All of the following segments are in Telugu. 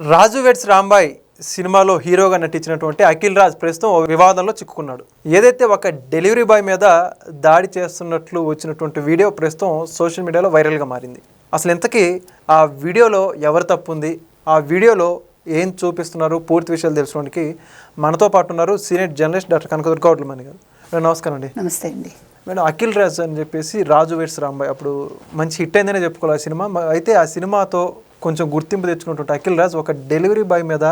రాజు వెడ్స్ రాంబాయ్ సినిమాలో హీరోగా నటించినటువంటి అఖిల్ రాజ్ ప్రస్తుతం ఒక వివాదంలో చిక్కుకున్నాడు. ఏదైతే ఒక డెలివరీ బాయ్ మీద దాడి చేస్తున్నట్లు వచ్చినటువంటి వీడియో ప్రస్తుతం సోషల్ మీడియాలో వైరల్గా మారింది. అసలు ఇంతకీ ఆ వీడియోలో ఎవరు తప్పు ఉంది, ఆ వీడియోలో ఏం చూపిస్తున్నారు, పూర్తి విషయాలు తెలుసుకోవడానికి మనతో పాటు ఉన్నారు సీనియర్ జర్నలిస్ట్ డాక్టర్ కనకదుర్గ గౌడ్లమణి గారు. నమస్కారం అండి. నమస్తే అండి. మేడం, అఖిల్ రాజ్ అని చెప్పేసి రాజు వెడ్స్ రాంబాయ్ అప్పుడు మంచి హిట్ అయిందనే చెప్పుకోవాలి ఆ సినిమా. అయితే ఆ సినిమాతో కొంచెం గుర్తింపు తెచ్చుకున్నటువంటి అఖిల్ రాజ్ ఒక డెలివరీ బాయ్ మీద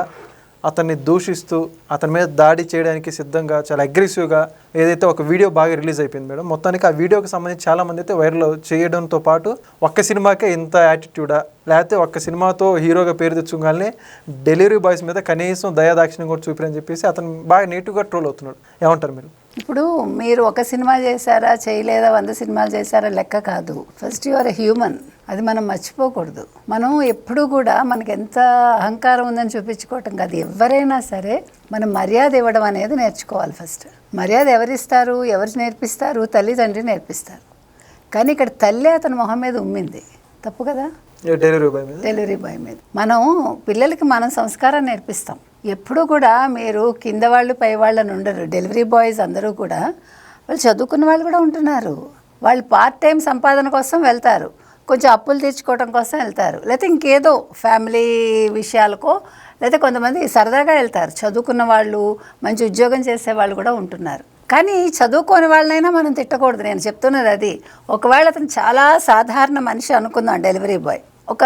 అతన్ని దూషిస్తూ అతని మీద దాడి చేయడానికి సిద్ధంగా చాలా అగ్రెసివ్గా ఏదైతే ఒక వీడియో బాగా రిలీజ్ అయిపోయింది మేడం. మొత్తానికి ఆ వీడియోకి సంబంధించి చాలామంది అయితే వైరల్ చేయడంతో పాటు ఒక్క సినిమాకే ఇంత యాటిట్యూడా, లేకపోతే ఒక్క సినిమాతో హీరోగా పేరు తెచ్చుకోగానే డెలివరీ బాయ్స్ మీద కనీసం దయాదాక్షిణ్యం కూడా చూపిరని చెప్పేసి అతను బాగా నెగిటివ్గా ట్రోల్ అవుతున్నాడు. ఏమంటారు మీరు? ఇప్పుడు మీరు ఒక సినిమా చేశారా చేయలేదా 100 సినిమాలు చేశారా లెక్క కాదు. ఫస్ట్ యువర్ హ్యూమన్, అది మనం మర్చిపోకూడదు. మనం ఎప్పుడూ కూడా మనకి ఎంత అహంకారం ఉందని చూపించుకోవటం కాదు. ఎవరైనా సరే మనం మర్యాద ఇవ్వడం అనేది నేర్చుకోవాలి. ఫస్ట్ మర్యాద ఎవరిస్తారు, ఎవరు నేర్పిస్తారు? తల్లిదండ్రి నేర్పిస్తారు. కానీ ఇక్కడ తల్లి అతని మొహం మీద ఉమ్మింది, తప్పు కదా. డెలివరీ బాయ్ మీద మనం పిల్లలకి మనం సంస్కారాన్ని నేర్పిస్తాం. ఎప్పుడు కూడా మీరు కింద వాళ్ళు పై వాళ్ళని ఉండరు. డెలివరీ బాయ్స్ అందరూ కూడా వాళ్ళు చదువుకున్న వాళ్ళు కూడా ఉంటున్నారు. వాళ్ళు పార్ట్ టైం సంపాదన కోసం వెళ్తారు, కొంచెం అప్పులు తీర్చుకోవడం కోసం వెళ్తారు, లేకపోతే ఇంకేదో ఫ్యామిలీ విషయాలకో, లేకపోతే కొంతమంది సరదాగా వెళ్తారు. చదువుకున్న వాళ్ళు, మంచి ఉద్యోగం చేసే వాళ్ళు కూడా ఉంటున్నారు. కానీ చదువుకోని వాళ్ళనైనా మనం తిట్టకూడదు. నేను చెప్తున్నది అది. ఒకవేళ అతను చాలా సాధారణ మనిషి అనుకుందాం, డెలివరీ బాయ్ ఒక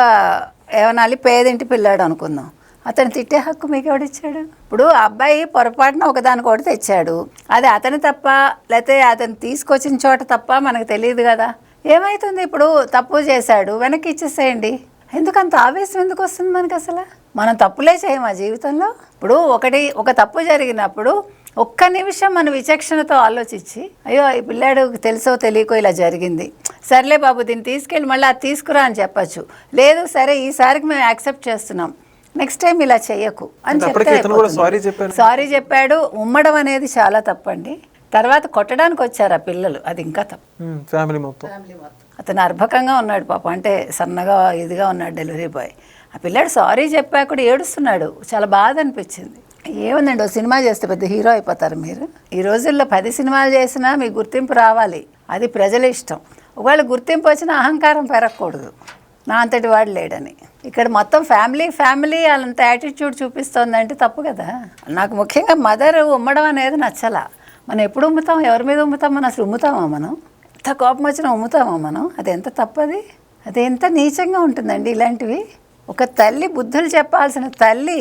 ఏమనాలి పేదింటి పిల్లాడు అనుకుందాం, అతను తిట్టే హక్కు మీకు ఎవడిచ్చాడు? ఇప్పుడు అబ్బాయి పొరపాటున ఒకదానికొకటి తెచ్చాడు, అది అతని తప్ప లేకపోతే అతను తీసుకొచ్చిన చోట తప్ప మనకు తెలియదు కదా. ఏమవుతుంది? ఇప్పుడు తప్పు చేశాడు, వెనక్కి ఇచ్చేసేయండి. ఎందుకంత ఆవేశం ఎందుకు వస్తుంది మనకి? అసలు మనం తప్పులే చేయం ఆ జీవితంలో. ఇప్పుడు ఒక తప్పు జరిగినప్పుడు ఒక్క నిమిషం మన విచక్షణతో ఆలోచించి, అయ్యో ఈ పిల్లాడు తెలుసో తెలియకో ఇలా జరిగింది, సర్లే బాబు దీన్ని తీసుకెళ్ళి మళ్ళీ అది తీసుకురా అని చెప్పచ్చు. లేదు సరే ఈసారికి మేము యాక్సెప్ట్ చేస్తున్నాం, నెక్స్ట్ టైం ఇలా చెయ్యకు అని చెప్తే సారీ చెప్పాడు. ఉమ్మడం అనేది చాలా తప్పండి. తర్వాత కొట్టడానికి వచ్చారు ఆ పిల్లలు, అది ఇంకా తప్పు. ఫ్యామిలీ మొత్తం అతను అర్భకంగా ఉన్నాడు పాపం, అంటే సన్నగా ఇదిగా ఉన్నాడు డెలివరీ బాయ్. ఆ పిల్లాడు సారీ చెప్పా కూడా ఏడుస్తున్నాడు, చాలా బాధ అనిపించింది. ఏముందండి, ఒక సినిమా చేస్తే పెద్ద హీరో అయిపోతారు మీరు. ఈ రోజుల్లో 10 సినిమాలు చేసినా మీకు గుర్తింపు రావాలి, అది ప్రజల ఇష్టం. ఒకవేళ గుర్తింపు వచ్చినా అహంకారం పెరగకూడదు, నా అంతటి వాడు లేడని. ఇక్కడ మొత్తం ఫ్యామిలీ అంత యాటిట్యూడ్ చూపిస్తోందంటే తప్పు కదా. నాకు ముఖ్యంగా మదర్ ఉమ్మడం అనేది నచ్చలా. మనం ఎప్పుడు ఉమ్ముతాం? ఎవరి మీద ఉమ్ముతాం? మనం అసలు ఉమ్ముతామా? మనం ఎంత కోపం వచ్చినా ఉమ్ముతామా మనం? అది ఎంత తప్పది, అది ఎంత నీచంగా ఉంటుందండి ఇలాంటివి. ఒక తల్లి బుద్ధులు చెప్పాల్సిన తల్లి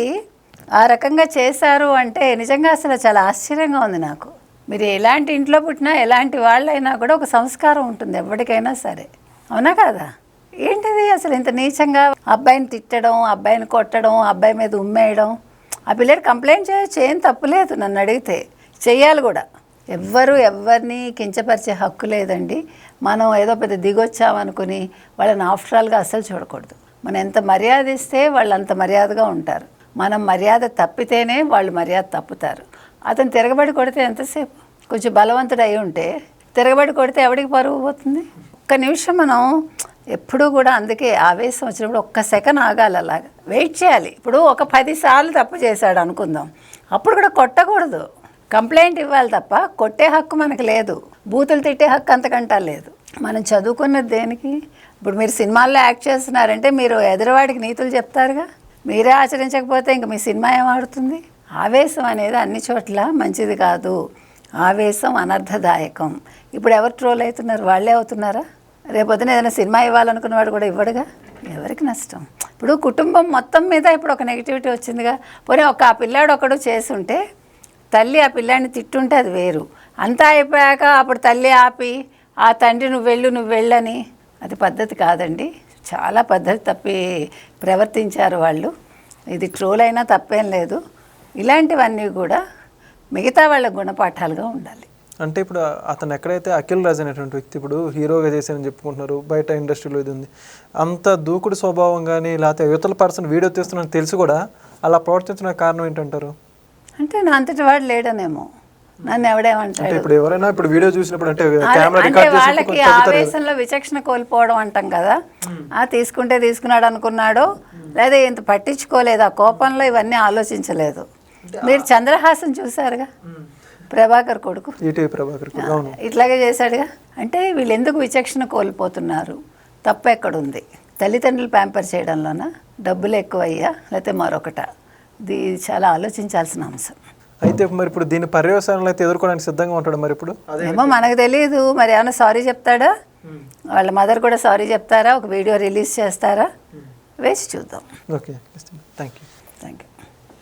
ఆ రకంగా చేశారు అంటే నిజంగా అసలు చాలా ఆశ్చర్యంగా ఉంది నాకు. మీరు ఎలాంటి ఇంట్లో పుట్టినా ఎలాంటి వాళ్ళైనా కూడా ఒక సంస్కారం ఉంటుంది ఎవరికైనా సరే, అవునా కదా? ఏంటిది అసలు ఇంత నీచంగా అబ్బాయిని తిట్టడం, అబ్బాయిని కొట్టడం, అబ్బాయి మీద ఉమ్మేయడం? ఆ పిల్లడు కంప్లైంట్ చేయొచ్చు, ఏం తప్పులేదు, నన్ను అడిగితే చెయ్యాలి కూడా. ఎవరిని కించపరిచే హక్కు లేదండి. మనం ఏదో పెద్ద దిగొచ్చామనుకుని వాళ్ళని ఆఫ్టరాల్గా అస్సలు చూడకూడదు. మనం ఎంత మర్యాద ఇస్తే వాళ్ళు అంత మర్యాదగా ఉంటారు. మనం మర్యాద తప్పితేనే వాళ్ళు మర్యాద తప్పుతారు. అతను తిరగబడి కొడితే ఎంతసేపు? కొంచెం బలవంతుడు అయి ఉంటే తిరగబడి కొడితే ఎవడికి పరుగు పోతుంది? ఒక్క నిమిషం మనం ఎప్పుడూ కూడా, అందుకే ఆవేశం వచ్చినప్పుడు ఒక్క సెకండ్ ఆగాలి, అలాగా వెయిట్ చేయాలి. ఇప్పుడు ఒక 10 సార్లు తప్పు చేశాడు అనుకుందాం, అప్పుడు కూడా కొట్టకూడదు, కంప్లైంట్ ఇవ్వాలి తప్ప కొట్టే హక్కు మనకు లేదు, బూతులు తిట్టే హక్కు అంతకంటా లేదు. మనం చదువుకున్నది దేనికి? ఇప్పుడు మీరు సినిమాల్లో యాక్ట్ చేస్తున్నారంటే మీరు ఎదురువాడికి నీతులు చెప్తారుగా, మీరే ఆచరించకపోతే ఇంక మీ సినిమా ఏం ఆడుతుంది? ఆవేశం అనేది అన్ని చోట్ల మంచిది కాదు. ఆవేశం అనర్థదాయకం. ఇప్పుడు ఎవరు ట్రోల్ అవుతున్నారు? వాళ్ళే అవుతున్నారా? రేపొద్దున ఏదైనా సినిమా ఇవ్వాలనుకున్నవాడు కూడా ఇవ్వడుగా, ఎవరికి నష్టం? ఇప్పుడు కుటుంబం మొత్తం మీద ఇప్పుడు ఒక నెగిటివిటీ వచ్చిందిగా. పోనీ ఆ పిల్లాడు ఒకడు చేసుంటే, తల్లి ఆ పిల్లాడిని తిట్టుంటే అది వేరు. అంతా అయిపోయాక అప్పుడు తల్లి ఆపి ఆ తండ్రి నువ్వు వెళ్ళని, అది పద్ధతి కాదండి. చాలా పద్ధతి తప్పి ప్రవర్తించారు వాళ్ళు. ఇది ట్రోల్ అయినా తప్పేం లేదు. ఇలాంటివన్నీ కూడా మిగతా వాళ్ళ గుణపాఠాలుగా ఉండాలి. అంటే ఇప్పుడు అతను ఎక్కడైతే అఖిల్ రాజ్ అనేటువంటి వ్యక్తి ఇప్పుడు హీరోగా చేశానని చెప్పుకుంటున్నారు, బయట ఇండస్ట్రీలో ఇది ఉంది, అంత దూకుడు స్వభావం కానీ లేకపోతే యువతల పర్సన్ వీడియో తీస్తున్నారని తెలిసి కూడా అలా ప్రవర్తించడానికి కారణం ఏంటంటారు? అంటే నా అంతటి వాడు లేడనేమో, నన్ను ఎవడేమంటాడు? ఇప్పుడు ఎవరైనా ఇప్పుడు వీడియో చూసినప్పుడు అంటే వాళ్ళకి ఆవేశంలో విచక్షణ కోల్పోవడం అంటాం కదా, తీసుకున్నాడు అనుకున్నాడో లేదా ఇంత పట్టించుకోలేదు, ఆ కోపంలో ఇవన్నీ ఆలోచించలేదు. మీరు చంద్రహాసన్ చూసారుగా, ప్రభాకర్ కొడుకు, ఈటీవీ ప్రభాకర్ కూడా, అవును. ఇట్లాగే చేశాడుగా. అంటే వీళ్ళు ఎందుకు విచక్షణ కోల్పోతున్నారు? తప్పు ఎక్కడుంది? తల్లిదండ్రులు ప్యాంపర్ చేయడంలోనా, డబ్బులు ఎక్కువయ్యా, లేకపోతే మరొకట? ఇది చాలా ఆలోచించాల్సిన అంశం. అయితే మరి ఇప్పుడు దీని పర్యవసానాలు అయితే ఎదుర్కోవడానికి సిద్ధంగా ఉంటాడు మరి ఇప్పుడు? ఏమో మనకు తెలియదు. మరి ఏమైనా సారీ చెప్తాడా? వాళ్ళ మదర్ కూడా సారీ చెప్తారా? ఒక వీడియో రిలీజ్ చేస్తారా? వేసి చూద్దాం. Okay, thank you. Thank you.